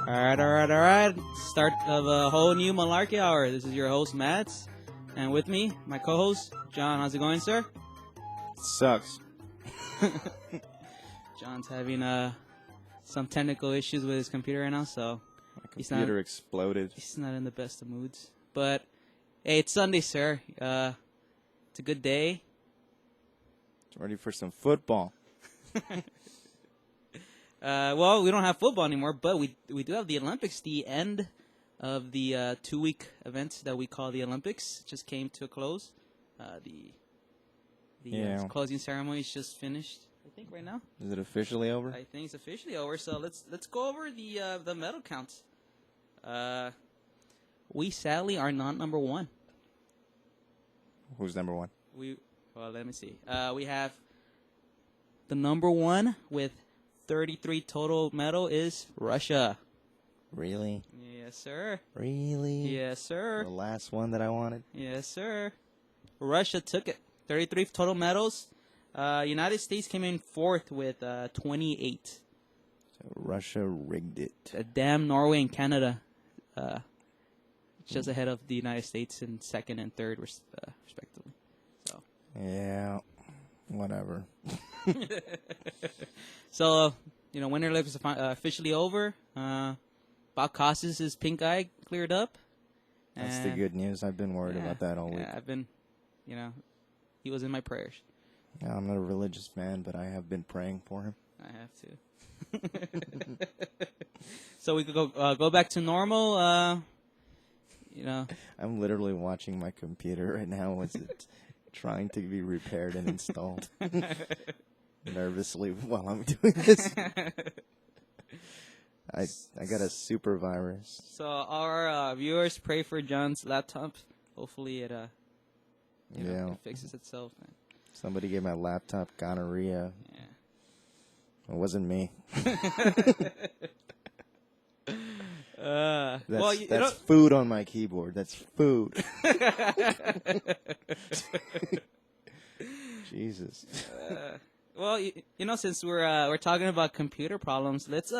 All right. Start of a whole new Malarkey hour. This is your host, Matt. And with me, my co-host, John. How's it going, sir? Sucks. John's having some technical issues with his computer right now, so My computer exploded. he's not in the best of moods. But, hey, it's Sunday, sir. It's a good day. Ready for some football. Well, we don't have football anymore, but we do have the Olympics. The end of the 2-week event that we call the Olympics just came to a close. The closing ceremony is just finished, I think, right now. Is it officially over? I think it's officially over. So let's go over the medal counts. We sadly are not number one. Who's number one? Well, let me see. We have the number one with 33 total medal is Russia. Really? Yes, sir. Really? Yes, sir. The last one that I wanted? Yes, sir. Russia took it. 33 total medals. United States came in fourth with 28. So Russia rigged it. Damn Norway and Canada just ahead of the United States in second and third, respectively. So. Yeah, whatever. So, Winter Olympics is officially over. Bob Costas' pink eye cleared up. That's the good news. I've been worried about that all week. Yeah, I've been, he was in my prayers. Yeah, I'm not a religious man, but I have been praying for him. I have to. So we could go back to normal. I'm literally watching my computer right now as it's trying to be repaired and installed. Nervously while I'm doing this. I got a super virus. So our viewers pray for John's laptop. Hopefully it it fixes itself. Somebody gave my laptop gonorrhea. Yeah. It wasn't me. That's food on my keyboard. That's food. Jesus. Well, since we're talking about computer problems, let's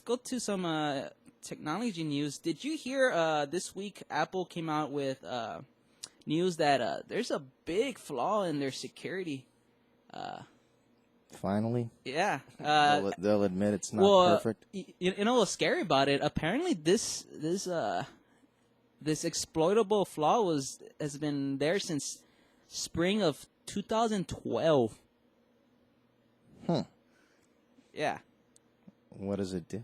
go to some technology news. Did you hear this week Apple came out with news that there's a big flaw in their security? Finally? Yeah. They'll admit it's not perfect. What's scary about it? Apparently, this exploitable flaw has been there since spring of 2012. Yeah. What does it do?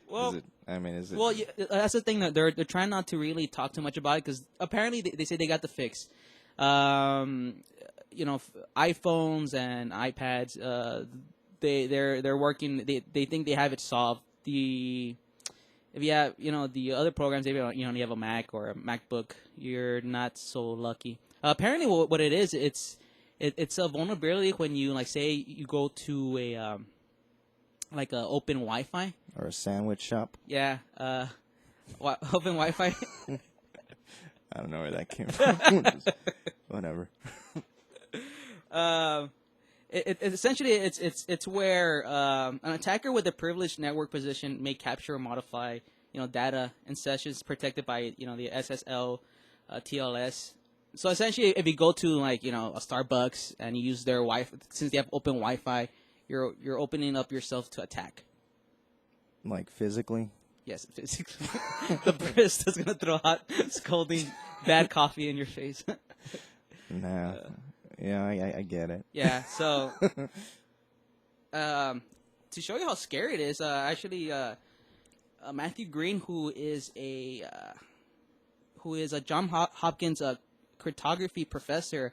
Well, is it? Well, that's the thing that they're trying not to really talk too much about it because apparently they say they got the fix. iPhones and iPads, they're working. They think they have it solved. If you have the other programs, if you have a Mac or a MacBook, you're not so lucky. Apparently, what it is, it's a vulnerability when you say you go to a like a open Wi-Fi or a sandwich shop. Yeah, open Wi-Fi. I don't know where that came from. Whatever. Essentially it's where an attacker with a privileged network position may capture or modify data in sessions protected by the SSL TLS. So essentially, if you go to a Starbucks and you use their Wi-Fi, since they have open Wi-Fi, you're opening up yourself to attack. Like physically? Yes, physically. The barista's gonna throw hot, scalding, bad coffee in your face. Nah. Yeah, I get it. Yeah, so to show you how scary it is, Matthew Green, who is a John Hopkins cryptography professor,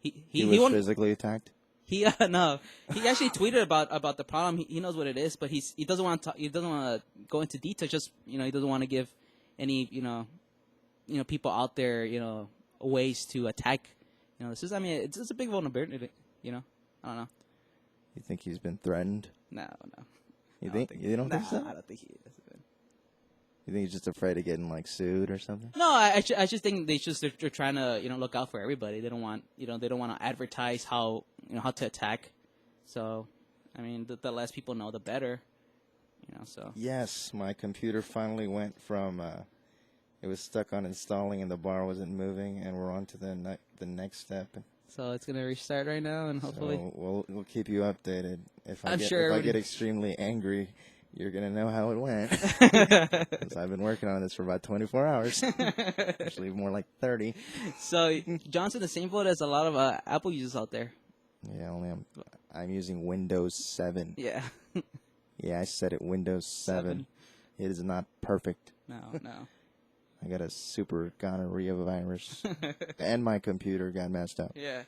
he was physically attacked. He actually tweeted about the problem. He knows what it is, but he doesn't want to he doesn't want to go into detail. Just he doesn't want to give any people out there ways to attack. This is it's a big vulnerability. I don't know. You think he's been threatened? No. You don't think so? I don't think he is. You think he's just afraid of getting sued or something? No, I just think they're trying to look out for everybody. They don't want to advertise how how to attack. So, the less people know, the better. So yes, my computer finally went from it was stuck on installing and the bar wasn't moving, and we're on to the next step. so it's gonna restart right now, and hopefully So we'll keep you updated. If I'm if sure I get extremely angry, you're gonna know how it went. 'Cause I've been working on this for about 24 hours, actually more like 30. So John's in the same boat as a lot of Apple users out there. Yeah, I'm using Windows 7. Yeah. Yeah, I said it, Windows 7. It is not perfect. No. I got a super gonorrhea virus, and my computer got messed up. Yeah.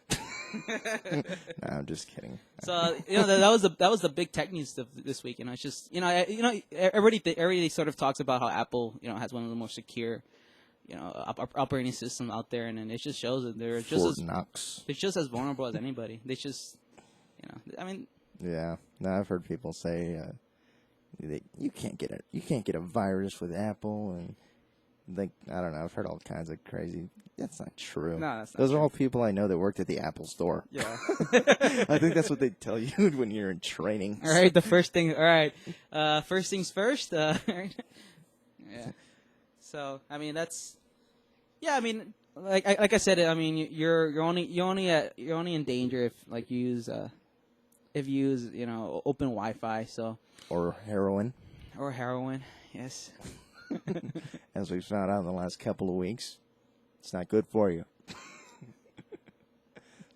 No, I'm just kidding. So that was the big tech news of this week. It's just everybody sort of talks about how Apple has one of the most secure operating systems out there, and it just shows that they're just as vulnerable as anybody. They just I mean. Yeah, no, I've heard people say you can't get a virus with Apple, and I don't know. I've heard all kinds of crazy. That's not true. No, that's not Those true. are all people I know that worked at the Apple store. Yeah. I think that's what they tell you when you're in training. All right, first things first. Yeah. So I mean I mean like I said, I mean you're only in danger if you use open Wi-Fi. So Or heroin, yes. as we found out in the last couple of weeks, it's not good for you.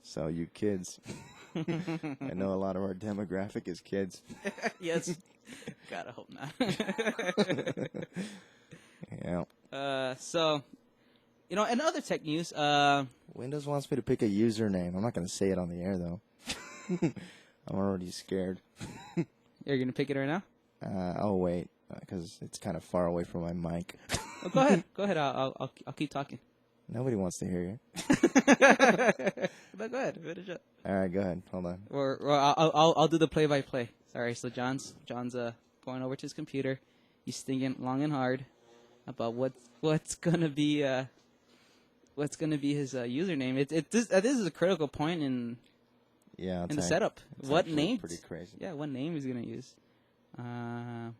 So you kids, I know a lot of our demographic is kids. Yes. God, I hope not. Yeah. So, and other tech news. Windows wants me to pick a username. I'm not going to say it on the air, though. I'm already scared. You're gonna pick it right now? I'll wait because it's kind of far away from my mic. Oh, go ahead. Go ahead. I'll keep talking. Nobody wants to hear you. But go ahead. Finish up. All right, go ahead. Hold on. Or I'll do the play-by-play. Sorry. So John's going over to his computer. He's thinking long and hard about what's gonna be his username. This is a critical point in the setup. What name? Pretty crazy. Yeah, what name he's gonna use? You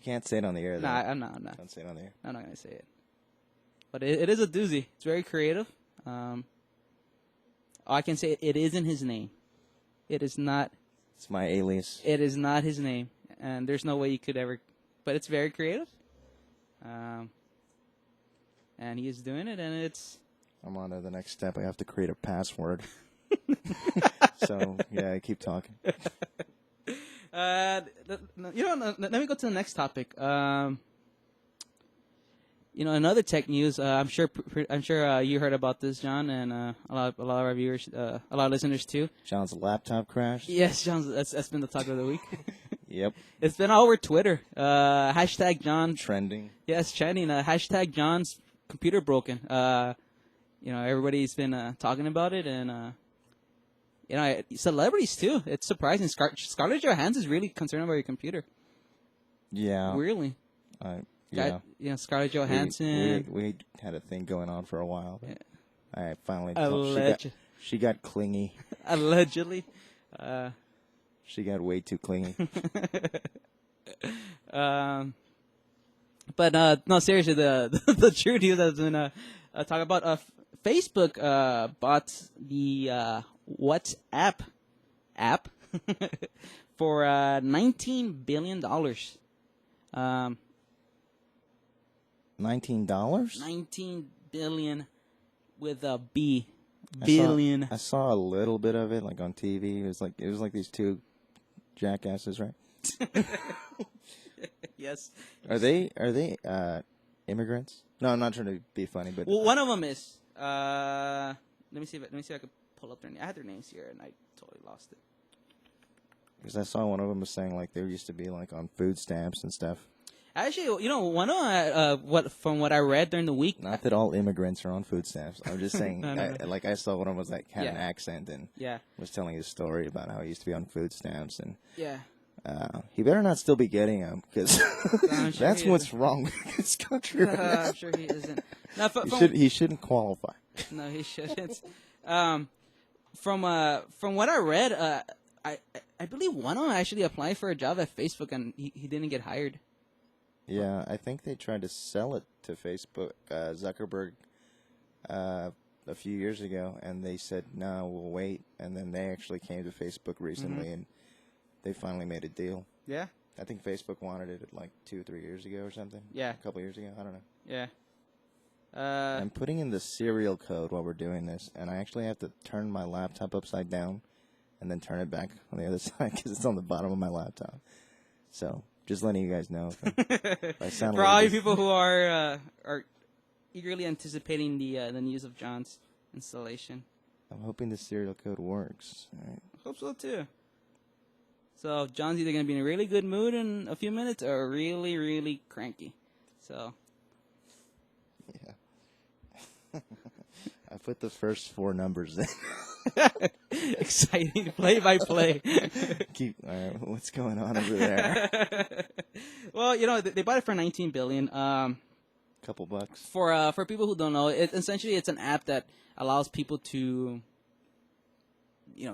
can't say it on the air, though. Nah, I'm not. Don't say it on the air. I'm not gonna say it. But it is a doozy. It's very creative. I can say it isn't his name. It is not. It's my alias. It is not his name, and there's no way you could ever. But it's very creative. And he is doing it, and it's. I'm on to the next step. I have to create a password. So yeah, keep talking. Let me go to the next topic. Another tech news. I'm sure you heard about this, John, and a lot of our viewers, a lot of listeners too. John's laptop crashed. Yes, John. That's been the talk of the week. Yep. It's been all over Twitter. Hashtag John. Trending. Yes, trending. Hashtag John's computer broken. Everybody's been talking about it, and celebrities too. It's surprising. Scarlett Johansson is really concerned about your computer. Yeah. Really. Yeah. Scarlett Johansson. We had a thing going on for a while. But I finally she got clingy. Allegedly. She got way too clingy. But no, seriously, the true news that's been talking about Facebook bought the WhatsApp app for $19 billion. $19? $19 billion with a B. I saw a little bit of it, like on TV. It was like these two jackasses, right? Yes. Are they immigrants? No, I'm not trying to be funny, but one of them is. Let me see if I could pull up their name. I had their names here, and I totally lost it. Because I saw one of them was saying like they used to be like on food stamps and stuff. Actually, one of from what I read during the week. Not that all immigrants are on food stamps. I'm just saying, No. I saw one of them was like had an accent and was telling his story about how he used to be on food stamps and he better not still be getting them because that's what's wrong with this country. Right now. I'm sure he isn't. No, he shouldn't qualify. No, he shouldn't. From what I read, I believe one of them actually applied for a job at Facebook, and he didn't get hired. Yeah, I think they tried to sell it to Facebook, Zuckerberg, a few years ago, and they said, no, we'll wait. And then they actually came to Facebook recently, and they finally made a deal. Yeah. I think Facebook wanted it like 2 or 3 years ago or something. Yeah. A couple years ago. I don't know. Yeah. I'm putting in the serial code while we're doing this, and I actually have to turn my laptop upside down and then turn it back on the other side because it's on the bottom of my laptop. So, just letting you guys know. If I sound for all you people who are eagerly anticipating the news of John's installation. I'm hoping the serial code works. All right. I hope so, too. So, John's either going to be in a really good mood in a few minutes or really, really cranky. So... Yeah. I put the first 4 numbers in. Exciting play by play. All right, what's going on over there? Well, they bought it for $19 billion. Couple bucks. For people who don't know, essentially it's an app that allows people to,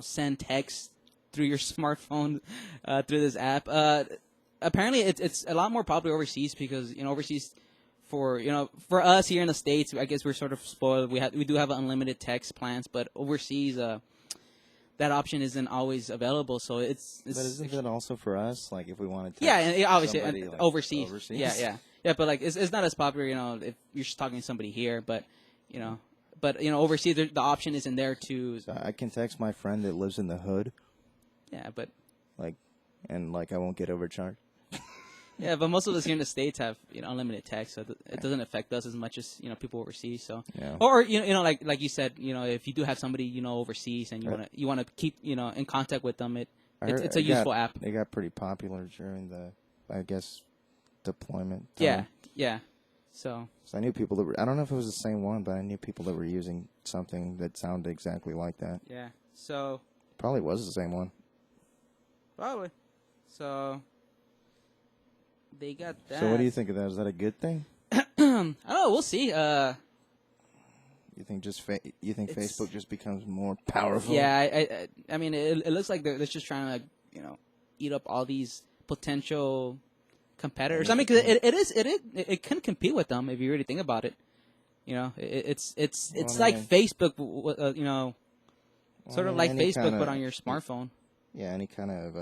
send text through your smartphone through this app. Apparently, it's a lot more popular overseas because overseas. For us here in the States, I guess we're sort of spoiled. We do have unlimited text plans, but overseas, that option isn't always available. So it's but isn't that also for us? Like if we want to text and obviously somebody, like, overseas. Yeah. But like it's not as popular, if you're just talking to somebody here. But overseas, the option isn't there to. So I can text my friend that lives in the hood. Yeah, but I won't get overcharged. Yeah, but most of us here in the States have unlimited text, so it doesn't affect us as much as people overseas. So, yeah. Or like you said, if you do have somebody overseas and you want to keep in contact with them, it's a useful app. They got pretty popular during the, I guess, deployment time. Yeah. So I knew people that were. I don't know if it was the same one, but I knew people that were using something that sounded exactly like that. Yeah. So probably was the same one. Probably. So. They got that. So what do you think of that? Is that a good thing? Oh, we'll see. You think Facebook just becomes more powerful? Yeah, I mean, it looks like they're just trying to eat up all these potential competitors. I mean, cause it can compete with them if you really think about it. It's like Facebook. Sort of like Facebook, but on your smartphone. Yeah, any kind of.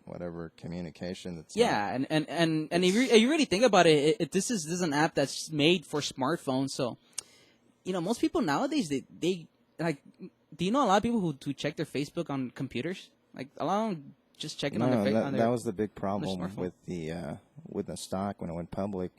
Whatever communication that's and if you really think about it, this is an app that's made for smartphones. So most people nowadays they like. Do you know a lot of people who check their Facebook on computers? Like a lot of them just checking on their that was the big problem with the stock when it went public,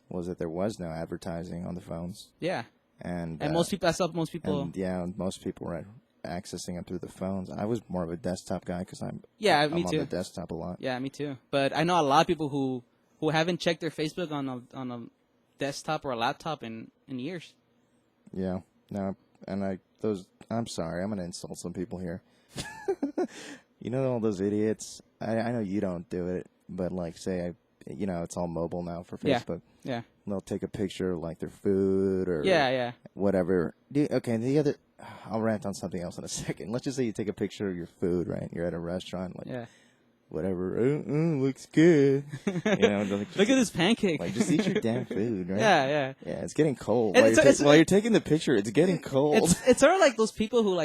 was that there was no advertising on the phones. Yeah, and most people. Most people were accessing them through the phones. I was more of a desktop guy because I'm me on too. the desktop a lot. Yeah, me too. But I know a lot of people who haven't checked their Facebook on a desktop or a laptop in years. Yeah. No, I'm sorry. I'm going to insult some people here. All those idiots. I know you don't do it, but say it's all mobile now for Facebook. Yeah. They'll take a picture of their food or whatever. I'll rant on something else in a second. Let's just say you take a picture of your food, right? You're at a restaurant, whatever. Looks good. Look at this pancake. Just eat your damn food, right? Yeah. Yeah, it's getting cold. While you're taking the picture, it's getting cold. It's sort of like those people who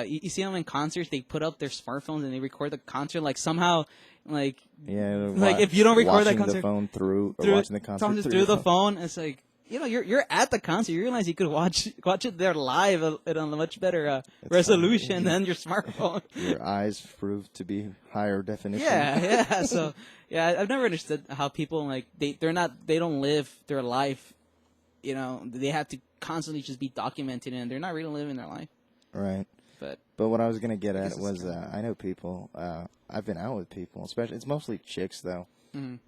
you see them in concerts. They put up their smartphones and they record the concert. Somehow. If you don't record that concert, the phone watching the concert through the phone, it's like you're at the concert. You realize you could watch it there live at a much better resolution than your smartphone. Your eyes prove to be higher definition. Yeah. So I've never understood how people they don't live their life. They have to constantly just be documented and they're not really living their life. Right. But what I was gonna get at was I know people. I've been out with people, especially it's mostly chicks though,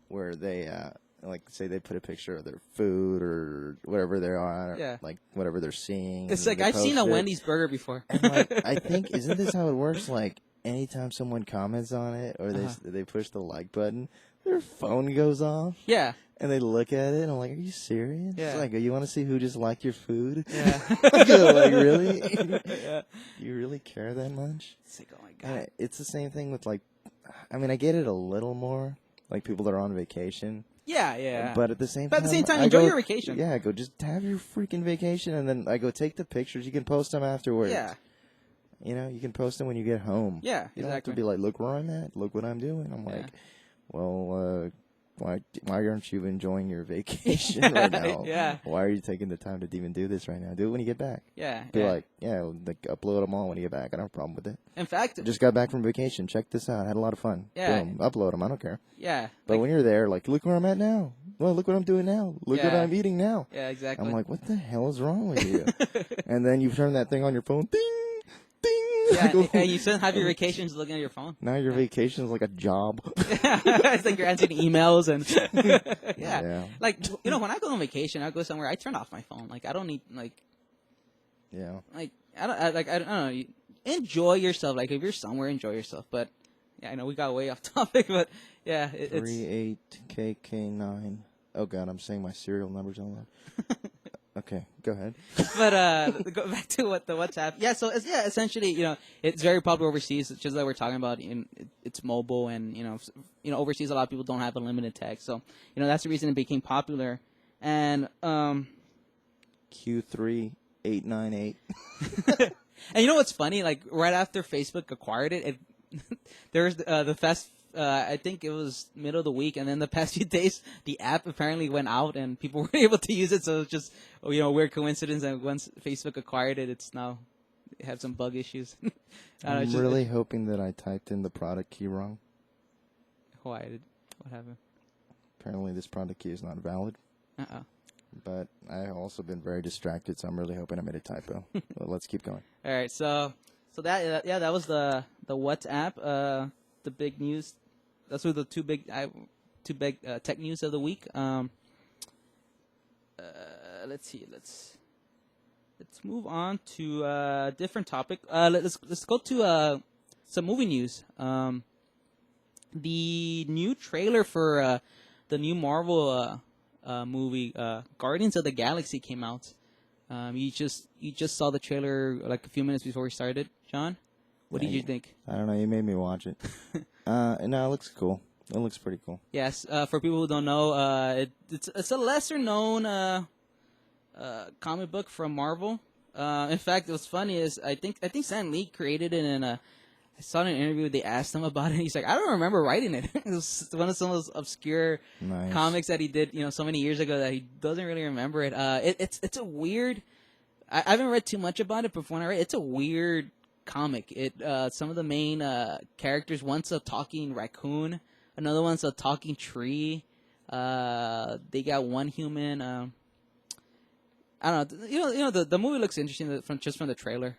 where they say they put a picture of their food or whatever they are, whatever they're seeing. It's I've seen a Wendy's burger before. And I think isn't this how it works? Anytime someone comments on it or they push the like button, their phone goes off. Yeah. And they look at it, and I'm like, "Are you serious?" Yeah. It's you want to see who just liked your food? Yeah. Really? Yeah. You really care that much? It's oh my god. It's the same thing with I mean, I get it a little more. Like people that are on vacation. Yeah. But at the same time, enjoy your vacation. Yeah, I go, just have your freaking vacation, and then I go, take the pictures. You can post them afterwards. Yeah. You know, you can post them when you get home. Yeah, exactly. You don't have to be like, look where I'm at, look what I'm doing. I'm like, well, why aren't you enjoying your vacation right now? Yeah. Why are you taking the time to even do this right now? Do it when you get back. Yeah. Be like, upload them all when you get back. I don't have a problem with it. In fact, I just got back from vacation. Check this out. I had a lot of fun. Yeah. Boom. Upload them. I don't care. Yeah. But when you're there, like, look where I'm at now. Well, look what I'm doing now. Look what I'm eating now. Yeah, exactly. I'm like, what the hell is wrong with you? And then you turn that thing on your phone. Ding. Ding. Yeah, and you still have your vacations looking at your phone. Now your vacation is like a job. It's like you're answering emails and yeah. Like, you know, when I go on vacation, I go somewhere, I turn off my phone. Like, I don't need I don't know. Enjoy yourself. Like, if you're somewhere, enjoy yourself. But yeah, I know we got way off topic, but yeah, it's 38KK9. Oh God, I'm saying my serial numbers out loud. Okay, go ahead. But go back to the WhatsApp. Yeah, so essentially, you know, it's very popular overseas. It's just like we're talking about. It's mobile, and you know, overseas a lot of people don't have unlimited text. So you know that's the reason it became popular. And Q3898. And you know what's funny? Like right after Facebook acquired it, there's the fast. I think it was middle of the week, and then the past few days, the app apparently went out, and people weren't able to use it. So it's just, weird coincidence. And once Facebook acquired it, it's now have some bug issues. I'm really hoping that I typed in the product key wrong. Why? What happened? Apparently, this product key is not valid. But I've also been very distracted, so I'm really hoping I made a typo. But let's keep going. All right, so that was the WhatsApp, the big news. Those were the two big tech news of the week. Let's see. Let's move on to a different topic. Let's go to some movie news. The new trailer for the new Marvel movie, Guardians of the Galaxy, came out. You just saw the trailer like a few minutes before we started, John. What did you think? I don't know. You made me watch it. No, it looks cool. It looks pretty cool. Yes. For people who don't know, it's a lesser known comic book from Marvel. In fact, what's funny is I think Stan Lee created it, and I saw in an interview they asked him about it. And he's like, I don't remember writing it. It was one of some of those obscure comics that he did, so many years ago that he doesn't really remember it. It's a weird. I haven't read too much about it, but when I read, it's a weird comic. Some of the main characters, one's a talking raccoon, another one's a talking tree. They got one human. I don't know. The movie looks interesting from the trailer.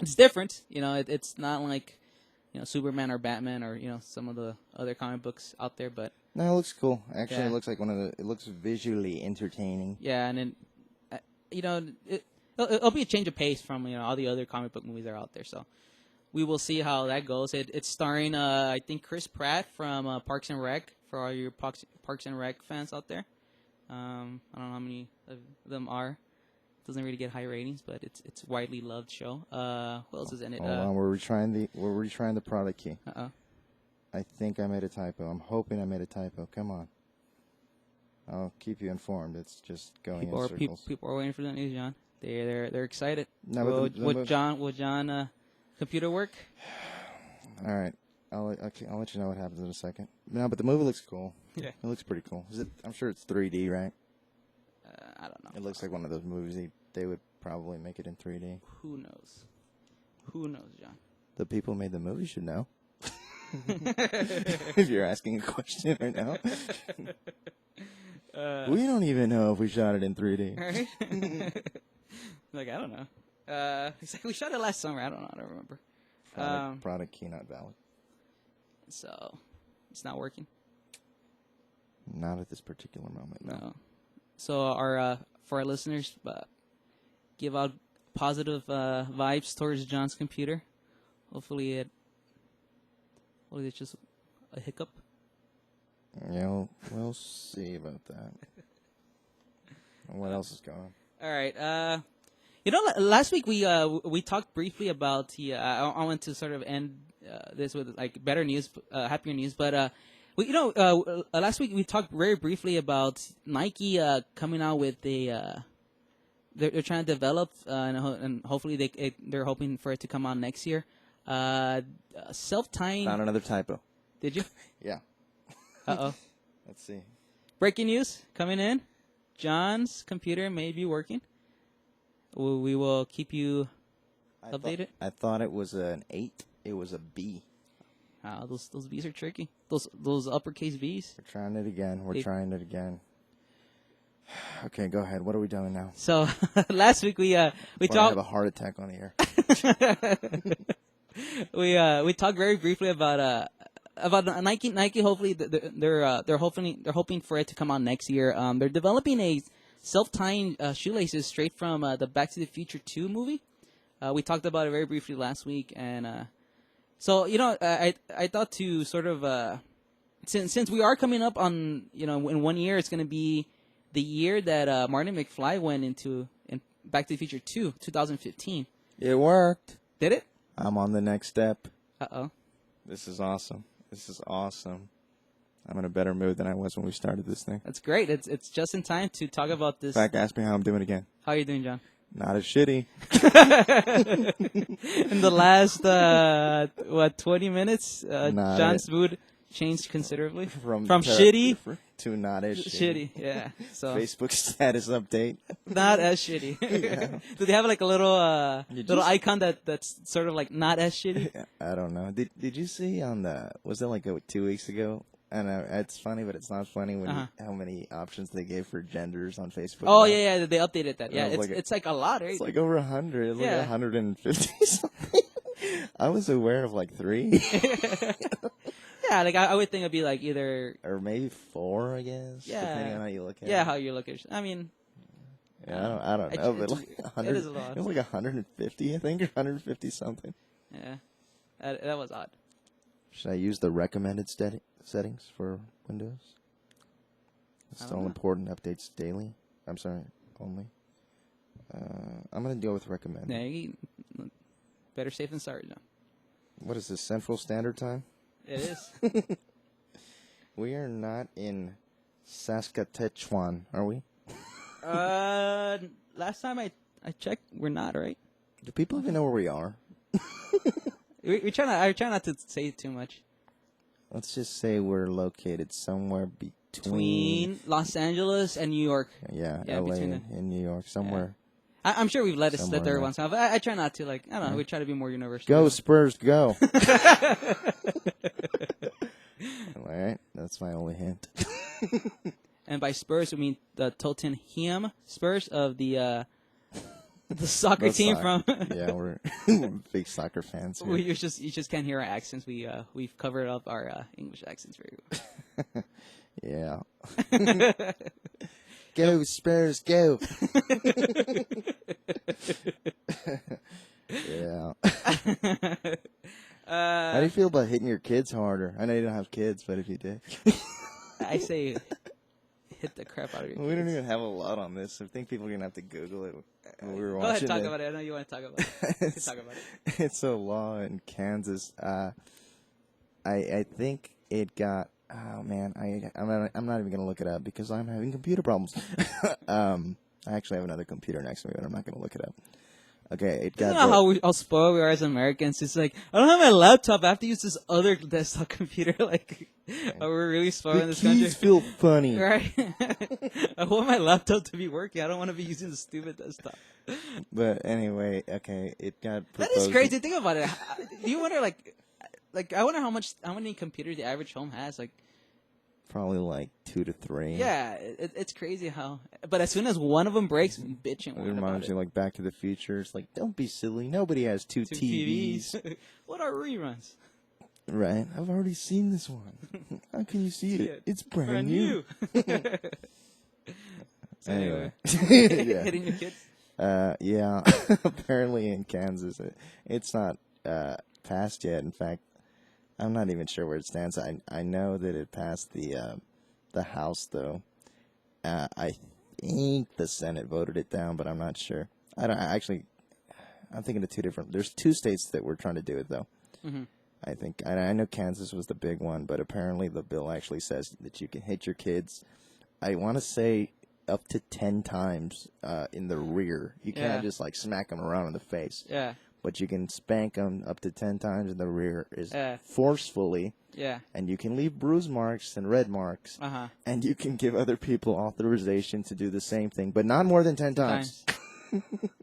It's different. It's not like Superman or Batman or some of the other comic books out there. But no, it looks cool. Actually, it looks like it looks visually entertaining. Yeah, and then it'll be a change of pace from all the other comic book movies that are out there. So we will see how that goes. It's starring I think Chris Pratt from Parks and Rec, for all your Parks and Rec fans out there. I don't know how many of them are. It doesn't really get high ratings, but it's widely loved show. Who else is in it? Hold on, we're retrying the product key. I think I made a typo. I'm hoping I made a typo. Come on. I'll keep you informed. It's just going in circles. People are waiting for the news, John. They're excited. No, would John computer work? All right, I'll let you know what happens in a second. No, but the movie looks cool. Yeah, it looks pretty cool. I'm sure it's 3D, right? I don't know. It looks like one of those movies they would probably make it in 3D. Who knows, John? The people who made the movie should know. If you're asking a question right now. We don't even know if we shot it in 3D. Right? Like, I don't know. It's like we shot it last summer. I don't know. I don't remember. Product key not valid. So, it's not working? Not at this particular moment, no. So, for our listeners, give out positive vibes towards John's computer. Hopefully it's just a hiccup. Yeah, we'll see about that. What else is going on? All right. Last week we talked briefly about I want to sort of end this with like better news, happier news. But last week we talked very briefly about Nike coming out with a. They're trying to develop, and hopefully they're hoping for it to come out next year. Self-tying. Found another typo. Did you? Yeah. Uh-oh. Let's see. Breaking news coming in. John's computer may be working. We will keep you updated. I thought it was an 8. It was a B. Those B's are tricky. Those uppercase B's. We're trying it again. Okay, go ahead. What are we doing now? So last week we talked. I have a heart attack on the air. We talked very briefly about Nike. Nike, hopefully they're hoping for it to come out next year. They're developing a self-tying shoelaces straight from the Back to the Future 2 movie. We talked about it very briefly last week, and so I thought to sort of since we are coming up on in 1 year, it's going to be the year that Marty McFly went in Back to the Future 2, 2015. It worked. Did it? I'm on the next step. Uh-oh. This is awesome. I'm in a better mood than I was when we started this thing. That's great. It's just in time to talk about this. In fact, ask me how I'm doing again. How are you doing, John? Not as shitty. In the last 20 minutes, John's mood changed considerably from shitty to not as shitty. Yeah. So Facebook status update. Not as shitty. Yeah. Do they have like a little icon that's sort of like not as shitty? I don't know. Did you see was it like 2 weeks ago? I know it's funny, but it's not funny when how many options they gave for genders on Facebook. Oh yeah, they updated that. Yeah, it's like a lot, right? It's like over 100. It's like 150 something. I was aware of like 3. Yeah, like I would think it'd be like either or maybe 4, I guess. Yeah, depending on how you look at it. Yeah, how you look at it. I mean, yeah, I don't know, but like 100. It is a lot. It was like 150, I think, or 150 something. Yeah, that was odd. Should I use the recommended settings for Windows? Install important updates daily. I'm sorry, only. I'm gonna go with recommended. Yeah, better safe than sorry, John. What is this, Central Standard Time? It is. We are not in Saskatchewan, are we? Last time I checked, we're not, right? Do people even know where we are? I try not to say too much. Let's just say we're located somewhere between Los Angeles and New York. Yeah, LA and New York, somewhere. Yeah. I'm sure we've let it slip there once in a while, but I try not to. Like, I don't know. We try to be more universal. Go Spurs, go! All right, that's my only hint. And by Spurs, we mean the Tottenham Spurs of the soccer team from. Yeah, we're big soccer fans. Here. You just can't hear our accents. We've covered up our English accents very well. Yeah. Go Spurs, go! Yeah. How do you feel about hitting your kids harder? I know you don't have kids, but if you did, I say hit the crap out of your kids. We don't even have a lot on this. I think people are gonna have to Google it. When we were Go ahead, talk about it. I know you want to talk about it. Talk about it. It's a law in Kansas. I think it got. Oh man, I'm not even gonna look it up because I'm having computer problems. I actually have another computer next to me, but I'm not gonna look it up. Okay, it got. You know how spoiled we are as Americans. It's like I don't have my laptop. I have to use this other desktop computer. Like, we're really spoiled in this country. Keys feel funny, right? I want my laptop to be working. I don't want to be using the stupid desktop. But anyway, okay, it got. That is crazy. Think about it. Do you wonder, like I wonder how many computers the average home has, like. Probably like 2 to 3. Yeah, it's crazy how. But as soon as one of them breaks, we bitching. It reminds me like Back to the Future. It's like, don't be silly. Nobody has two TVs. What are reruns? Right. I've already seen this one. How can you see it? It's brand new. So anyway. Yeah. Hitting your kids? Yeah. Apparently in Kansas, it's not passed yet. In fact, I'm not even sure where it stands. I know that it passed the House, though. I think the Senate voted it down, but I'm not sure. I'm thinking of two different. There's 2 states that were trying to do it, though. Mm-hmm. I know Kansas was the big one, but apparently the bill actually says that you can hit your kids, I want to say, up to 10 times in the rear. You can't just, like, smack them around in the face. Yeah. But you can spank them up to 10 times in the rear forcefully. Yeah. And you can leave bruise marks and red marks. Uh-huh. And you can give other people authorization to do the same thing, but not more than 10 times.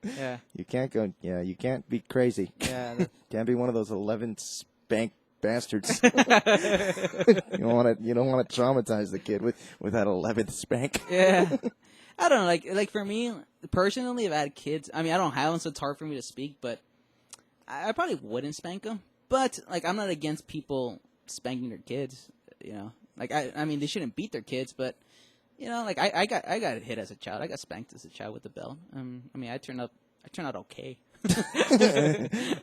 Yeah. You can't go, you can't be crazy. Yeah. Can't be one of those 11 spank bastards. You don't want to traumatize the kid with that 11th spank. Yeah. I don't know, like for me personally, if I had kids, I mean, I don't have them, so it's hard for me to speak, but I probably wouldn't spank them. But like, I'm not against people spanking their kids, you know. Like I mean, they shouldn't beat their kids, but you know, like I got hit as a child. I got spanked as a child with the belt. I mean, I turned out okay.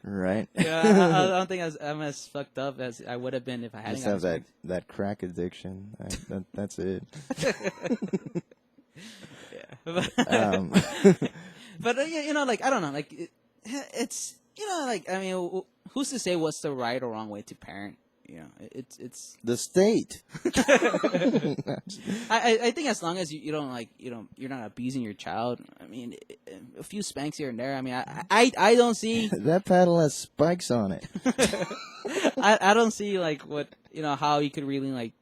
Right. Yeah, I don't think I'm as fucked up as I would have been if I hadn't. Just have that crack addiction. That's it. Yeah. But you know, like I don't know, like it's you know, like I mean, who's to say what's the right or wrong way to parent? You know, it's the state. I think as long as you're not abusing your child. I mean, a few spanks here and there. I mean, I don't see that paddle has spikes on it. I don't see like what how you could really like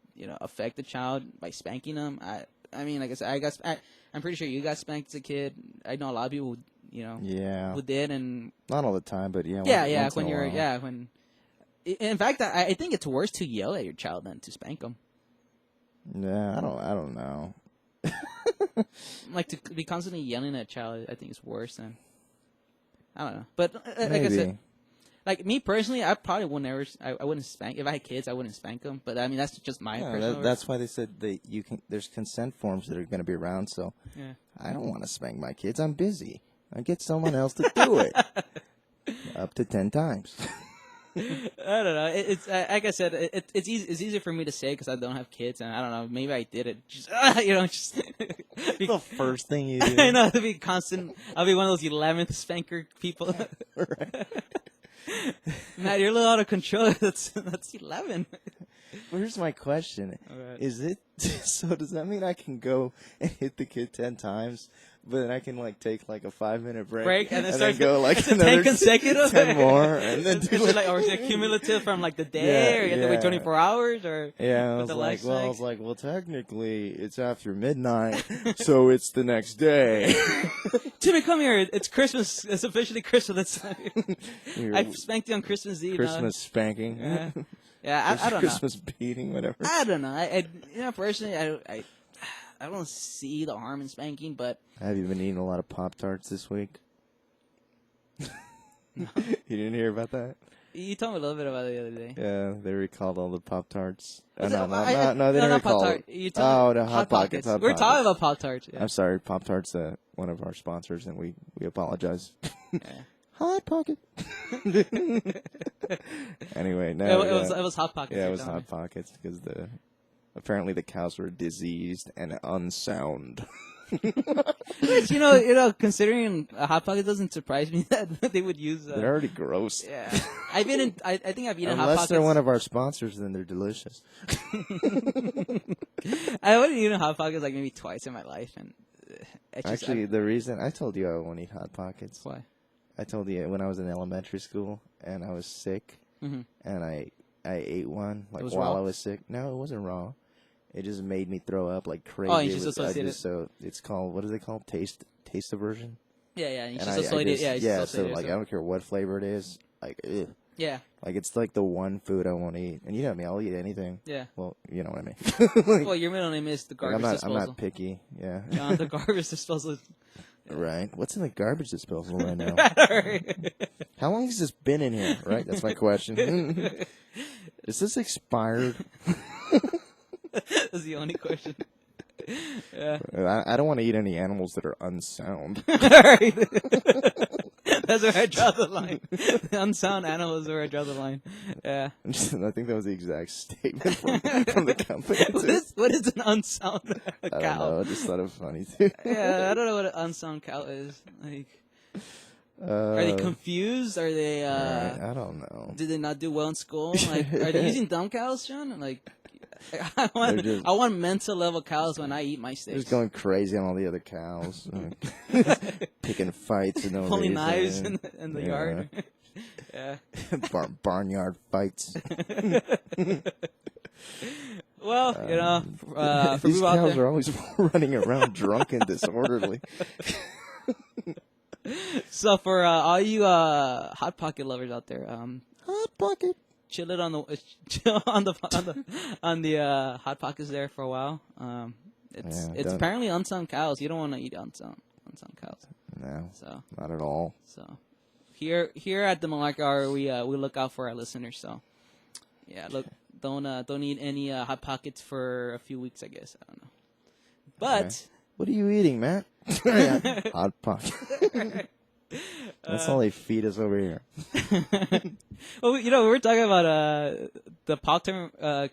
affect the child by spanking them. I mean, like I said, I'm pretty sure you got spanked as a kid. I know a lot of people who did, and not all the time, but when you're when. In fact, I think it's worse to yell at your child than to spank them. Yeah, I don't know. Like to be constantly yelling at a child, I think is worse than. I don't know, but like Maybe. I said, like me personally, I probably would never. I wouldn't spank if I had kids. I wouldn't spank them. But I mean, that's just my personal. That's why they said there's consent forms that are going to be around. So yeah. I don't want to spank my kids. I'm busy. I get someone else to do it. Up to 10 times. I don't know. It's like I said. It's easy. It's easier for me to say because I don't have kids, and I don't know. Maybe I did it. Just just the first thing you do. I know to be constant. I'll be one of those 11th spanker people. Right. Matt, you're a little out of control. That's 11. Well, here's my question: Is it so? Does that mean I can go and hit the kid 10 times? But then I can take a 5-minute break and then go like another 10 consecutive 10 more, and then do or is it cumulative from the day, or you have to wait 24 hours, or I was like, technically it's after midnight, so it's the next day. Timmy, come here! It's Christmas. It's officially Christmas. I spanked you on Christmas Eve. Christmas spanking. Yeah, I don't Christmas beating, whatever. I don't know. I personally, I don't see the harm in spanking, but... Have you been eating a lot of Pop-Tarts this week? No. You didn't hear about that? You told me a little bit about it the other day. Yeah, they recalled all the Pop-Tarts. No, they didn't recall Pop-Tart. the Hot Pockets. We're talking about Pop-Tarts. Yeah. I'm sorry, Pop-Tarts, one of our sponsors, and we apologize. Yeah. Hot Pocket. Anyway, no. It was Hot Pockets. Yeah, it was Hot Pockets because apparently the cows were diseased and unsound. Which, considering a Hot Pocket, doesn't surprise me that they would use. They're already gross. Yeah, I think I've eaten Hot Pockets. Unless they're one of our sponsors, then they're delicious. I would eat Hot Pockets maybe twice in my life, and the reason I told you I won't eat Hot Pockets. Why? I told you when I was in elementary school and I was sick, and I ate one while raw? I was sick. No, it wasn't raw. It just made me throw up like crazy. Oh, you just associated. So it's called, what is it called? Taste aversion. Yeah. You just associated. So I don't care what flavor it is. Ugh. Yeah. It's the one food I won't eat, and you know me, I'll eat anything. Yeah. Well, you know what I mean. Well, your middle name is the garbage disposal. I'm not picky. Yeah. John, the garbage disposal. Right. What's in the garbage disposal right now? How long has this been in here? Right. That's my question. Is this expired? That's the only question. Yeah. I don't want to eat any animals that are unsound. That's where I draw the line. The unsound animals is where I draw the line. Yeah. I think that was the exact statement from the company. What is an unsound cow? I don't know. I just thought it was funny too. Yeah, I don't know what an unsound cow is. Are they confused? Are they? Right, I don't know. Did they not do well in school? Like, are they using dumb cows, John? Like, I want mental level cows when I eat my steaks. Just going crazy on all the other cows, picking fights and no pulling reason. knives in the yard. Yeah, barnyard fights. Well, for these cows are always running around drunk and disorderly. So for all you hot pocket lovers out there, hot pocket, chill it on the hot pockets there for a while. It's apparently unsung cows. You don't want to eat unsung cows. No, so not at all. So here at the Malarkey Hour, we look out for our listeners. So yeah, look, don't eat any hot pockets for a few weeks. I guess I don't know, but. Okay. What are you eating, Matt? Hot pocket. That's all they feed us over here. Well, we were talking about the Pop-Tart.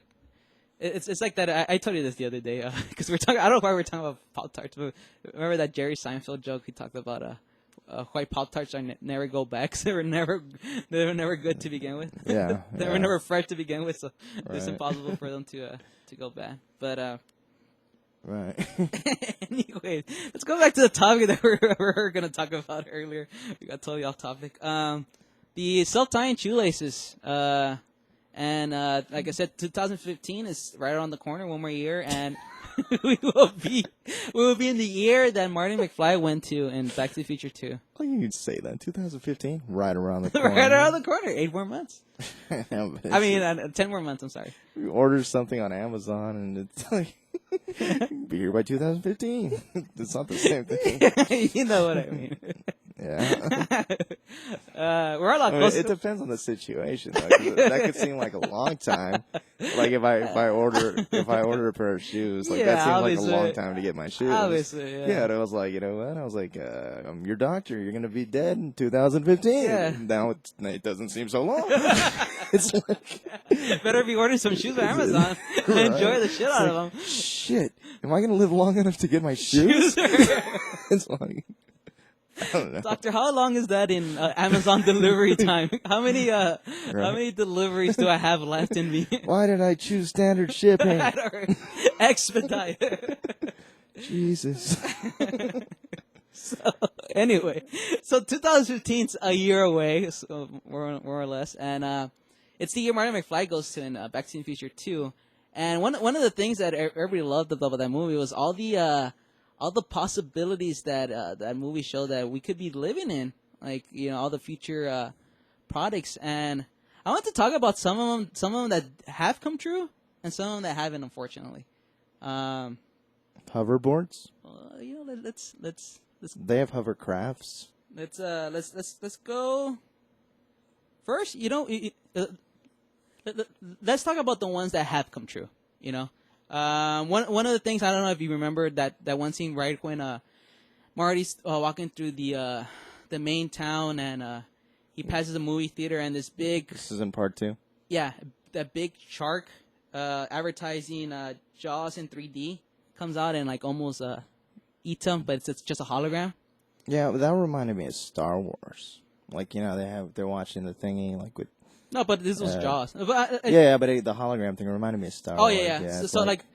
It's like that. I told you this the other day because we're talking. I don't know why we're talking about Pop-Tarts, but remember that Jerry Seinfeld joke? He talked about white Pop-Tarts never go back. So they were never good to begin with. Yeah, they were never fresh to begin with, so it's impossible for them to go bad. But right. Anyway, let's go back to the topic that we were going to talk about earlier. We got totally off topic. The self-tying shoelaces. And like I said, 2015 is right around the corner, one more year, and we will be in the year that Marty McFly went to in Back to the Future 2. Oh, you could say that. 2015, right around the corner. Right around the corner. 8 more months. I mean, 10 more months. I'm sorry. You order something on Amazon, and it's like be here by 2015. It's not the same thing. You know what I mean. Yeah. We're a lot closer. It depends on the situation. Like, that could seem like a long time. Like if I order a pair of shoes, like that seems like a long time to get my shoes. Obviously, yeah. Yeah, and I was like, you know what? I was like, I'm your doctor. You're gonna be dead in 2015. Yeah. Now it doesn't seem so long. It's like better be ordering some shoes on Amazon. Right. Enjoy the shit out of them. Shit, am I gonna live long enough to get my shoes? It's like. I don't know. Doctor, how long is that in Amazon delivery time? How many deliveries do I have left in me? Why did I choose standard shipping? Expedite. Jesus. So anyway, 2015's a year away, so more or less, and it's the year Marty McFly goes to in Back to the Future 2. And one of the things that everybody loved about that movie was all the possibilities that that movie showed that we could be living in, like all the future products. And I want to talk about some of them that have come true, and some of them that haven't, unfortunately. Hoverboards. Let's. They have hovercrafts. Let's go. First, let's talk about the ones that have come true. One of the things, I don't know if you remember that one scene right when Marty's walking through the main town and he passes a movie theater and this is in part 2. Yeah, that big shark advertising Jaws in 3D comes out and like almost eats him, but it's just a hologram. Yeah, that reminded me of Star Wars. Like they're watching the thingy like with. No, but this was Jaws. But, yeah, but the hologram thing reminded me of Star Wars. Oh, yeah. So like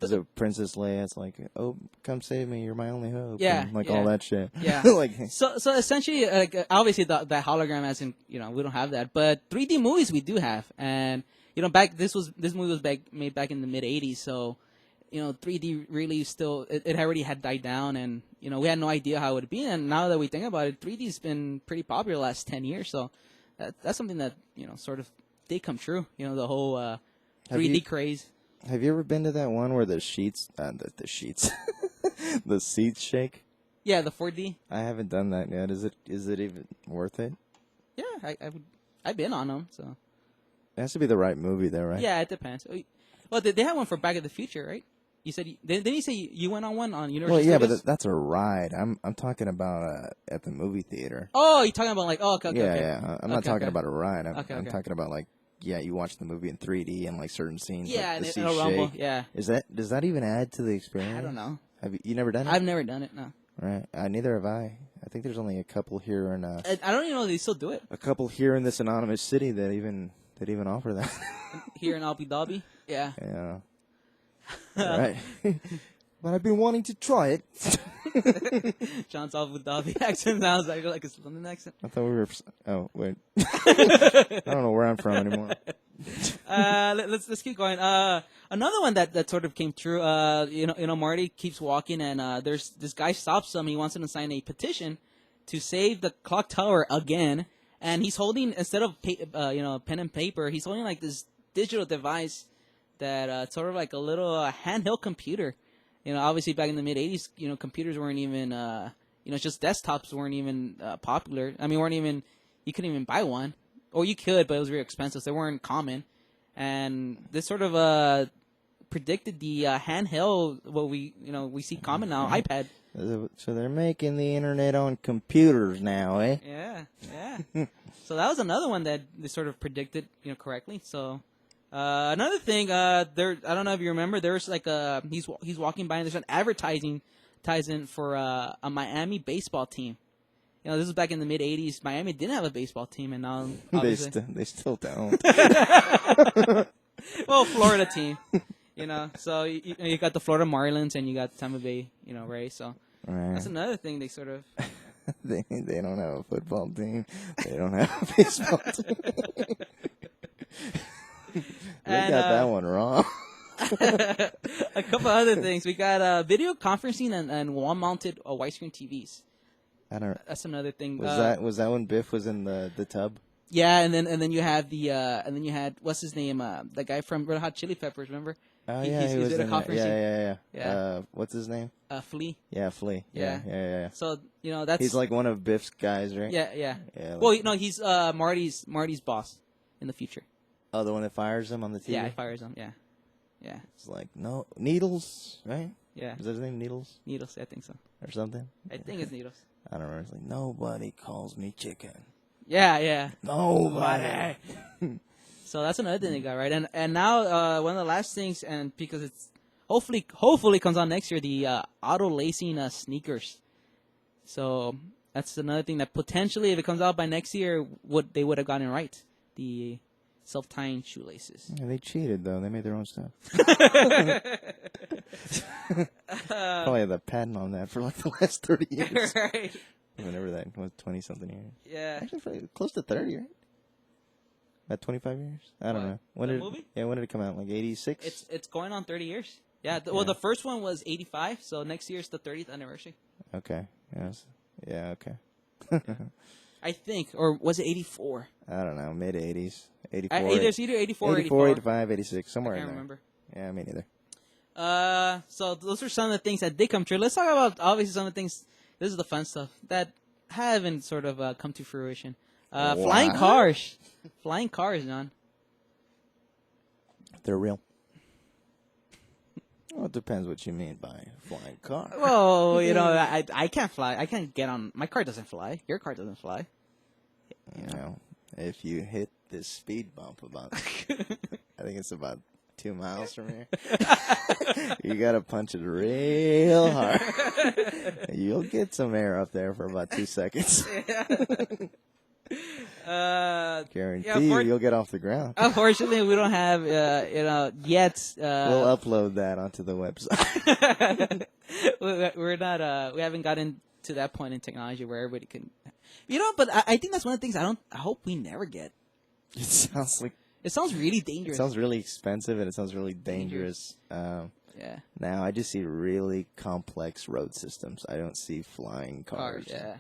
the Princess Leia, it's like, oh, come save me, you're my only hope. Yeah, and all that shit. Yeah. So essentially, obviously, the hologram, as in, we don't have that, but 3D movies we do have, and this movie was made back in the mid '80s, so 3D really still it already had died down, and we had no idea how it would be, and now that we think about it, 3D's been pretty popular the last 10 years, so. That's something that sort of did come true. The whole 3D craze. Have you ever been to that one where the sheets, the seats shake? Yeah, the 4D. I haven't done that yet. Is it even worth it? Yeah, I've been on them. So it has to be the right movie, though, right? Yeah, it depends. Well, they had one for Back to the Future, right? You said didn't you say you went on one on Universal Studios? Well, yeah, but that's a ride. I'm talking about at the movie theater. Oh, you're talking about like okay. Yeah. I'm not talking about a ride. I'm okay. talking about like you watch the movie in 3D and like certain scenes. Yeah, like, and the it'll rumble. shake. Yeah. Does that even add to the experience? I don't know. Have you never done it? I've never done it. No. Right. Neither have I. I think there's only a couple here in. I don't even know if they still do it. A couple here in this anonymous city that even offer that. Here in Abu Dhabi, yeah. Yeah. Right. But I've been wanting to try it. John's Abu Dhabi accent sounds like a London accent. I thought we were. Oh wait. I don't know where I'm from anymore. Let's keep going. Another one that sort of came true. Marty keeps walking, and there's this guy stops him. He wants him to sign a petition to save the clock tower again. And he's holding, instead of pen and paper, he's holding like this digital device that sort of like a little handheld computer. Obviously back in the mid '80s, computers weren't even, just desktops weren't even popular. I mean, you couldn't even buy one, or you could, but it was very expensive. So they weren't common, and this sort of predicted the handheld what we see common now, iPad. So they're making the internet on computers now, eh? Yeah. So that was another one that they sort of predicted, correctly. So. Another thing, I don't know if you remember, there's like he's walking by and there's an advertising for a Miami baseball team. This was back in the mid '80s. Miami didn't have a baseball team, and now they still don't. Well, Florida team, So you got the Florida Marlins and you got Tampa Bay, Rays. So that's another thing they sort of. they don't have a football team. They don't have a baseball team. We got that one wrong. A couple other things. We got video conferencing and wall-mounted widescreen TVs. That's another thing. Was that when Biff was in the tub? Yeah, and then you have you had what's his name? The guy from Red Hot Chili Peppers. Remember? Oh yeah, he was in conferencing. Yeah. What's his name? Flea. Yeah, Flea. Yeah. So that's he's like one of Biff's guys, right? Yeah. Well, he's Marty's boss in the future. Oh, the one that fires him on the TV? Yeah, he fires him, yeah. It's like, no, Needles, right? Yeah. Is that his name, Needles? Needles, I think so. Or something? I think it's Needles. I don't remember. It's like, nobody calls me chicken. Yeah. Nobody. So that's another thing they got, right? And now, one of the last things, and because it's hopefully comes out next year, the auto-lacing sneakers. So that's another thing that potentially, if it comes out by next year, they would have gotten it right. The self-tying shoelaces. Yeah, they cheated, though. They made their own stuff. Probably had the patent on that for like the last 30 years. Right. Whenever that was 20-something years. Yeah. Actually, probably close to 30, right? About 25 years? I don't know. When did it come out? Like 86? It's going on 30 years. Yeah. Well, the first one was 85, so next year's the 30th anniversary. Okay. Yes. Yeah, okay. I think. Or was it 84? I don't know. Mid-80s. 84. It's either 84 or 84, 85, 86. Somewhere in there. I can't remember. Yeah, me neither. So those are some of the things that did come true. Let's talk about, obviously, some of the things. This is the fun stuff that haven't sort of come to fruition. Flying cars. Flying cars, John. They're real. Well, it depends what you mean by flying car. Well, I can't fly. I can't get on. My car doesn't fly. Your car doesn't fly. If you hit this speed bump about, I think it's about 2 miles from here, you got to punch it real hard. You'll get some air up there for about 2 seconds. Guarantee you'll get off the ground. Unfortunately, we don't have, yet. We'll upload that onto the website. We're not. We haven't gotten to that point in technology where everybody can. But I think that's one of the things I hope we never get. It sounds really dangerous. It sounds really expensive and it sounds really dangerous. Yeah. Now I just see really complex road systems. I don't see flying cars. Yeah.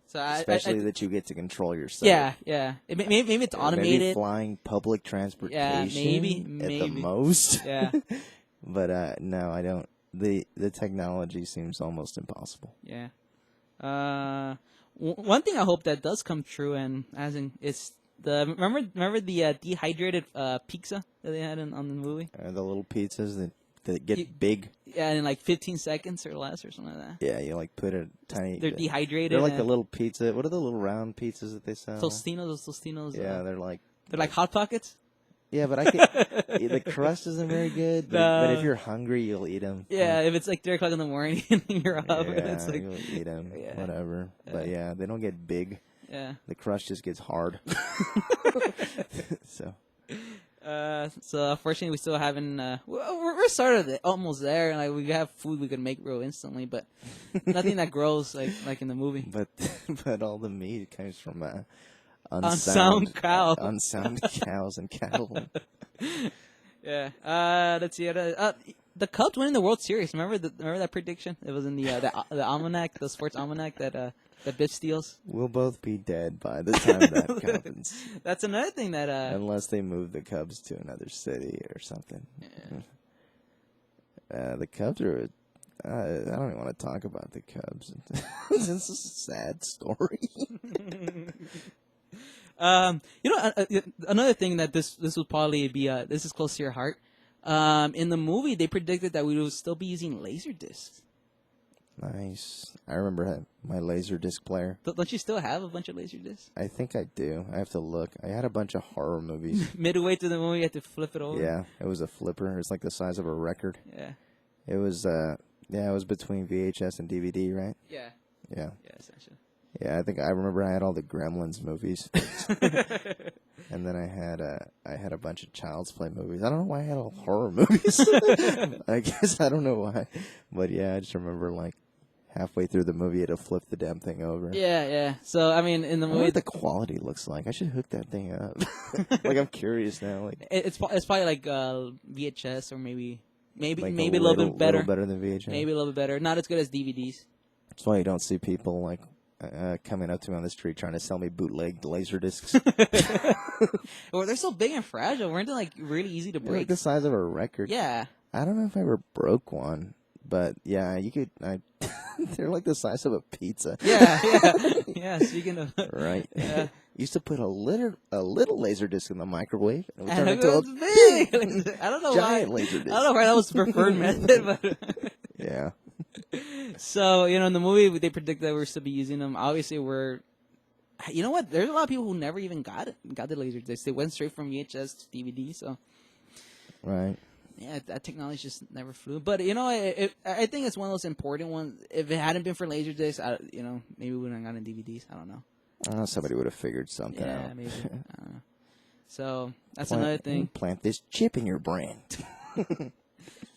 So especially that you get to control yourself. Yeah. Maybe it's automated. Maybe flying public transportation. Yeah, maybe at the most. Yeah. But no, I don't. The technology seems almost impossible. Yeah. One thing I hope that does come true, and as in it's remember the dehydrated pizza that they had on the movie. The little pizzas that get big. Yeah, in like 15 seconds or less or something like that. Yeah, you like put a tiny. They're dehydrated. They're like the little pizza. What are the little round pizzas that they sell? Tostinos. Yeah, they're like Hot Pockets. Yeah, but the crust isn't very good. But if you're hungry, you'll eat them. Yeah, if it's like 3 o'clock in the morning and you're up, it's like you'll eat them. Yeah. Whatever. But yeah, they don't get big. Yeah. The crust just gets hard. So. So unfortunately, we still haven't. We're sort of almost there, and like we have food we can make real instantly, but nothing that grows like in the movie. But all the meat comes from unsound cows and cattle. Yeah. Let's see. The Cubs winning the World Series. Remember that prediction? It was in the almanac, the sports almanac that Biff steals. We'll both be dead by the time that happens. That's another thing that unless they move the Cubs to another city or something. Yeah. The Cubs are. I don't even want to talk about the Cubs. This is a sad story. Another thing that this will probably be this is close to your heart. In the movie, they predicted that we would still be using laser discs. Nice. I remember my laser disc player. Don't you still have a bunch of laser discs? I think I do. I have to look. I had a bunch of horror movies. Midway through the movie, you had to flip it over. Yeah, it was a flipper. It was like the size of a record. Yeah. It was. It was between VHS and DVD, right? Yeah. Yeah. Yeah, essentially. Yeah, I remember I had all the Gremlins movies. And then I had a bunch of Child's Play movies. I don't know why I had all horror movies. I guess I don't know why. But yeah, I just remember like halfway through the movie, it'll flip the damn thing over. Yeah. So I mean, in the movie, what the quality looks like. I should hook that thing up. Like I'm curious now. Like it's probably like VHS or maybe like a little bit better. A little better than VHS. Maybe a little bit better. Not as good as DVDs. That's why you don't see people like coming up to me on the street trying to sell me bootleg laser discs. Well, they're so big and fragile. Weren't they like really easy to break? Like the size of a record. Yeah. I don't know if I ever broke one, but yeah, you could. They're like the size of a pizza. Yeah. Speaking of right. Yeah. Used to put a little laser disc in the microwave and we turned it into a big. I don't know giant why. laser disc. I don't know why that was the preferred method, but yeah. So in the movie they predict that we're still be using them. Obviously, you know what? There's a lot of people who never even got the laser discs. They went straight from VHS to DVD. So right. Yeah, that technology just never flew. But I think it's one of those important ones. If it hadn't been for laser discs, maybe we wouldn't have gotten DVDs. I don't know. Somebody would have figured something out. Yeah, maybe. I don't know. So that's another thing. Plant this chip in your brain.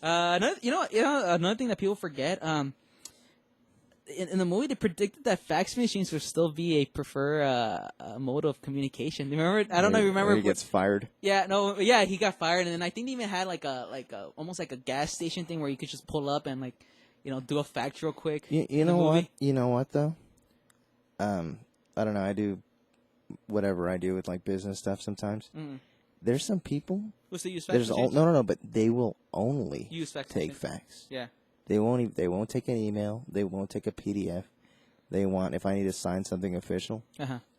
Another thing that people forget. In the movie, they predicted that fax machines would still be a preferred mode of communication. Remember? I don't know. If you remember? He gets fired. Yeah, no, yeah, he got fired, and then I think they even had like a almost like a gas station thing where you could just pull up and like, do a fax real quick. You know what? You know what though? I don't know. I do whatever I do with like business stuff sometimes. Mm. There's some people. What's the use fax machines? No, but they will only take fax. Yeah. They won't take an email. They won't take a PDF. They want, if I need to sign something official,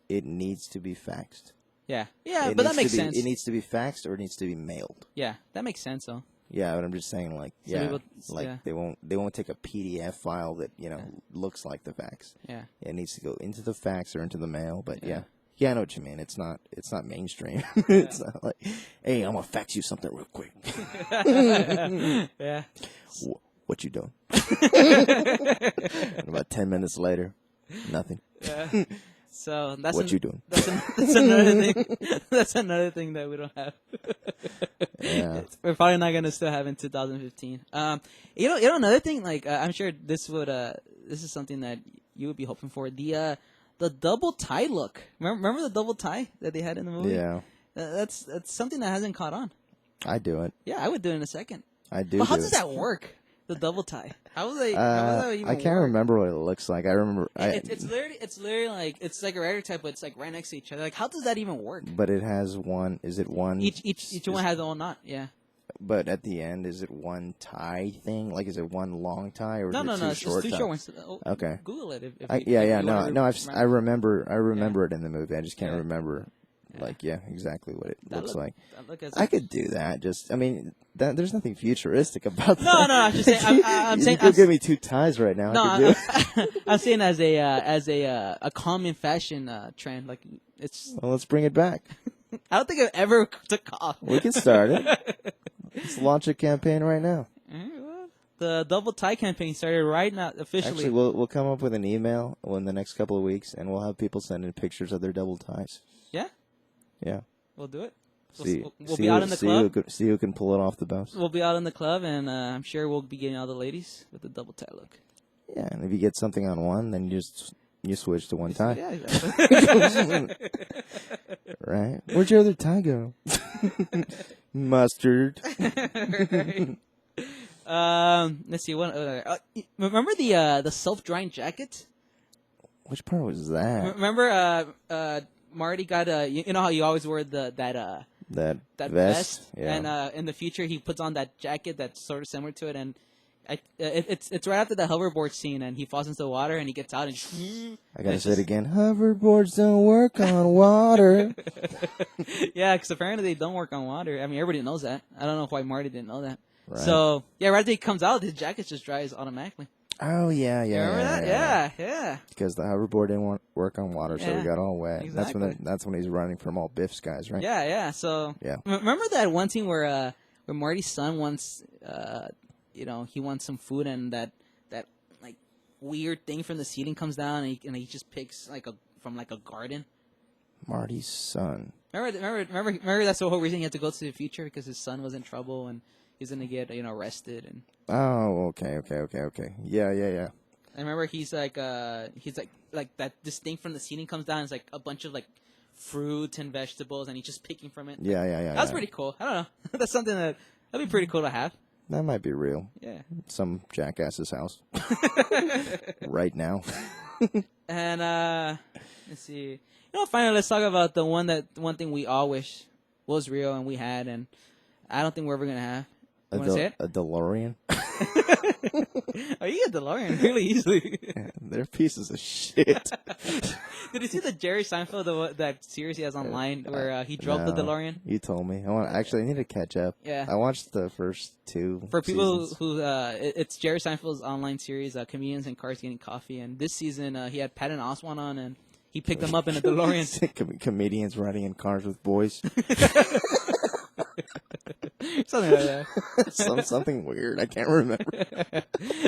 it needs to be faxed. Yeah, but that makes sense. It needs to be faxed or it needs to be mailed. Yeah, that makes sense though. Yeah, but I'm just saying, like, they won't take a PDF file that looks like the fax. Yeah, it needs to go into the fax or into the mail. But yeah, I know what you mean. It's not mainstream. It's not like, hey, I'm gonna fax you something real quick. Yeah. What you doing? And about 10 minutes later, nothing. Yeah. So that's what you doing? That's another thing. That's another thing that we don't have. Yeah. We're probably not gonna still have in 2015. Another thing. Like I'm sure this is something that you would be hoping for. The double tie look. Remember the double tie that they had in the movie? Yeah. That's something that hasn't caught on. I do it. Yeah, I would do it in a second. I do. But how does that work? The double tie. How was that? I can't remember what it looks like. I remember. It's literally like it's like a regular type, but it's like right next to each other. Like, how does that even work? But it has one. Is it one? Each one has their own knot. Yeah. But at the end, is it one tie thing? Like, is it one long tie or no? It's two short ones. Okay. Google it. I remember it in the movie. I just can't remember. Like, exactly what it looks like. I could do that. There's nothing futuristic about that. No, I'm just saying. I'm saying. You could give me two ties right now. No, I'm saying as a common fashion trend. Like it's. Well, let's bring it back. I don't think it ever took off. We can start it. Let's launch a campaign right now. The double tie campaign started right now officially. Actually, we'll come up with an email in the next couple of weeks, and we'll have people send in pictures of their double ties. Yeah? Yeah. We'll do it. We'll be out in the club. See who can pull it off the bus. We'll be out in the club, and I'm sure we'll be getting all the ladies with the double tie look. Yeah, and if you get something on one, then you switch to one tie. Yeah, exactly. Right? Where'd your other tie go? Mustard. Right. Let's see. Remember the self-drying jacket? Which part was that? Remember, Marty got you know how you always wear that vest? Yeah. And in the future he puts on that jacket that's sort of similar to it, and it's right after the hoverboard scene, and he falls into the water, and he gets out, and I gotta say it again. Hoverboards don't work on water. Yeah, because apparently they don't work on water. I mean, everybody knows that. I don't know why Marty didn't know that. Right. So yeah, right after he comes out, his jacket just dries automatically. Oh yeah. Remember that? Yeah. Because the hoverboard didn't work on water, so he got all wet. Exactly. That's when he's running from all Biff's guys, right? Yeah. So yeah. Remember that one scene where Marty's son wants, he wants some food, and that like weird thing from the ceiling comes down, and he just picks from a garden. Marty's son. Remember that's the whole reason he had to go to the future, because his son was in trouble and he's gonna get arrested. And oh, okay. Yeah. I remember he's like that. This thing from the ceiling comes down. It's like a bunch of like fruits and vegetables, and he's just picking from it. Yeah. That's pretty cool. I don't know. That's something that'd be pretty cool to have. That might be real. Yeah. Some jackass's house. Right now. And let's see. Finally, let's talk about the one thing we all wish was real and we had, and I don't think we're ever gonna have. You want to say it? A DeLorean. Oh, you get DeLorean really easily. Yeah, they're pieces of shit. Did you see the Jerry Seinfeld that series he has online where he drove the DeLorean? You told me. I need to catch up. Yeah. I watched the first 2 For people seasons. who it's Jerry Seinfeld's online series, Comedians in Cars Getting Coffee, and this season he had Patton Oswalt on, and he picked them up in a DeLorean. Comedians riding in cars with boys. Something like that. Something weird. I can't remember.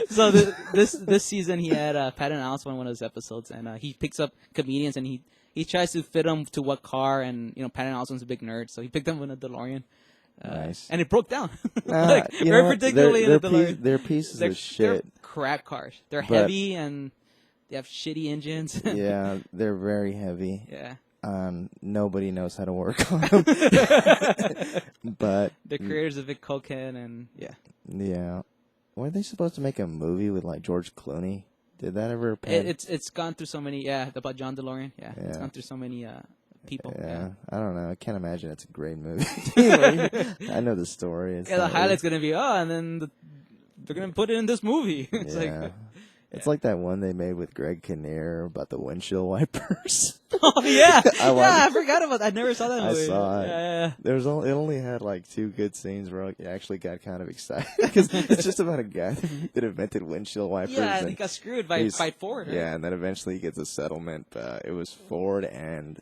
So this season he had Patton Oswalt in one of his episodes, and he picks up comedians, and he tries to fit them to what car, and Patton Oswalt's a big nerd, so he picked them in a DeLorean. Nice. And it broke down. Very particularly in a DeLorean. They're pieces of shit. They're crap cars. They're heavy, and they have shitty engines. Yeah, they're very heavy. Yeah. Nobody knows how to work on them. But the creators of Vic Cokehead, and yeah. Were they supposed to make a movie with George Clooney? Did that ever pan? It's gone through so many about John DeLorean. Yeah, it's gone through so many people. Yeah, I don't know. I can't imagine it's a great movie. I know the story. The highlight's gonna be and then they're gonna put it in this movie. It's It's like that one they made with Greg Kinnear about the windshield wipers. Oh yeah, I forgot about that. I never saw that movie. I saw it. Yeah. It only had 2 good scenes where I actually got kind of excited because it's just about a guy that invented windshield wipers. Yeah, and he got screwed by Ford. Right? Yeah, and then eventually he gets a settlement. It was Ford and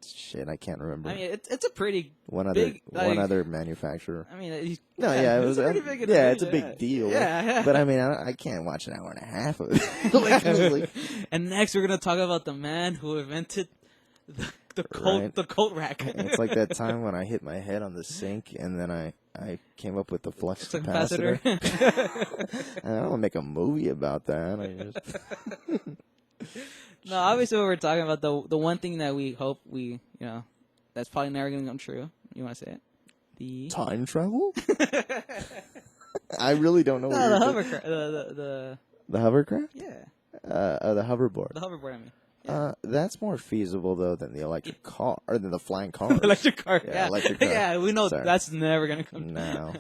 shit, I can't remember. I mean, it's a pretty one other manufacturer. I mean, it was pretty big. It's a big deal. Yeah. But I mean, I can't watch an hour and a half of it. And next, we're gonna talk about the man who invented the coat rack. It's like that time when I hit my head on the sink, and then I came up with the flux capacitor. I don't want to make a movie about that. No, obviously, what we're talking about, the one thing that we hope that's probably never going to come true. You want to say it? The time travel? I really don't know. No, the hovercraft. The hovercraft? Yeah. The hoverboard. The hoverboard, I mean. Yeah. That's more feasible though than the electric car or than the flying car. Electric car. Yeah. Electric car. Yeah, we know that's never going to come. No.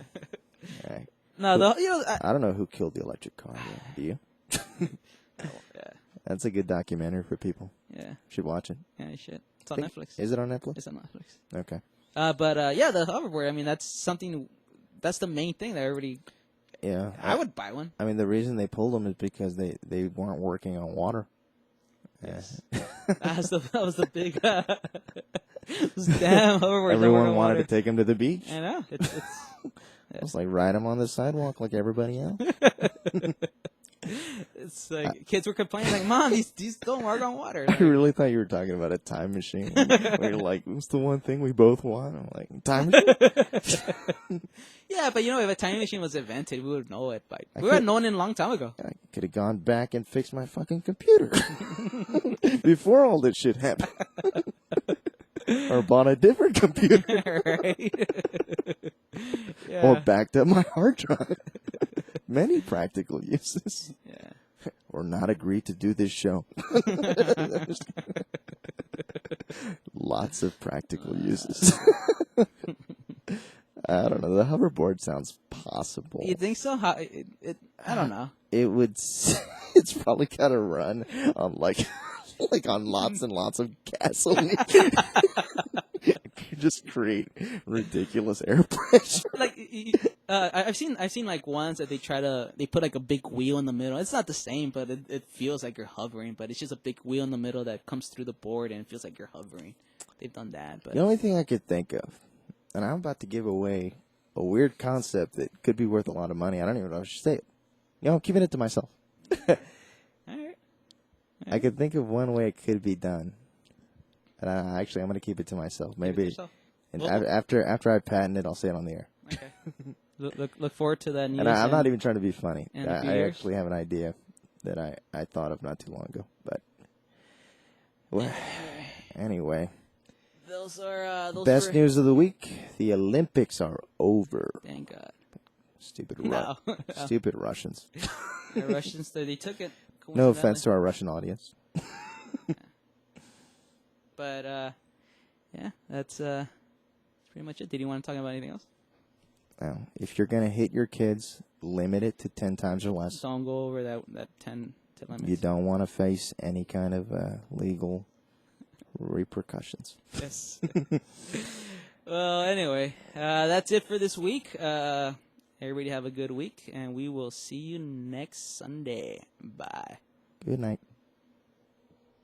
Okay. No, I don't know who killed the electric car. Do you? Yeah. That's a good documentary for people. Yeah. Should watch it. Yeah, you should. It's on Netflix. Is it on Netflix? It's on Netflix. Okay. But the hoverboard, I mean, that's the main thing that everybody... Yeah. I would buy one. I mean, the reason they pulled them is because they weren't working on water. Yes. That was the big. Damn hoverboards. Everyone wanted to take him to the beach. I know. It's I was like, ride him on the sidewalk like everybody else. It's like kids were complaining, like, "Mom, these don't work on water." Like, I really thought you were talking about a time machine. You're like, "What's the one thing we both want?" I'm like, "Time machine." Yeah, but if a time machine was invented, we would know it. We would have known it a long time ago. I could have gone back and fixed my fucking computer before all this shit happened, or bought a different computer, right? Yeah. Or backed up my hard drive. Many practical uses. Yeah. Or not agree to do this show. Lots of practical uses. I don't know. The hoverboard sounds possible. You think so? I don't know. It would. It's probably got to run on like on lots and lots of gasoline. You just create ridiculous air pressure. Like I've seen like ones that they put like a big wheel in the middle. It's not the same, but it feels like you're hovering. But it's just a big wheel in the middle that comes through the board and it feels like you're hovering. They've done that. But the only thing I could think of, and I'm about to give away a weird concept that could be worth a lot of money. I don't even know if I should say it. I'm keeping it to myself. All right. I could think of one way it could be done. And I'm going to keep it to myself. Maybe and after I patent it, I'll say it on the air. Okay. Look forward to that news. And I'm not even trying to be funny. I years. actually have an idea that I thought of not too long ago. But well, anyway, those are best news of the week. The Olympics are over. Thank God. Stupid stupid Russians. The Russians, they took it. No offense to our Russian audience. But yeah, that's pretty much it. Did you want to talk about anything else? Now, if you're gonna hit your kids, limit it to 10 times or less. Don't go over that 10 limits. You don't want to face any kind of legal repercussions. Yes. Well, anyway, that's it for this week. Everybody have a good week, and we will see you next Sunday. Bye. Good night.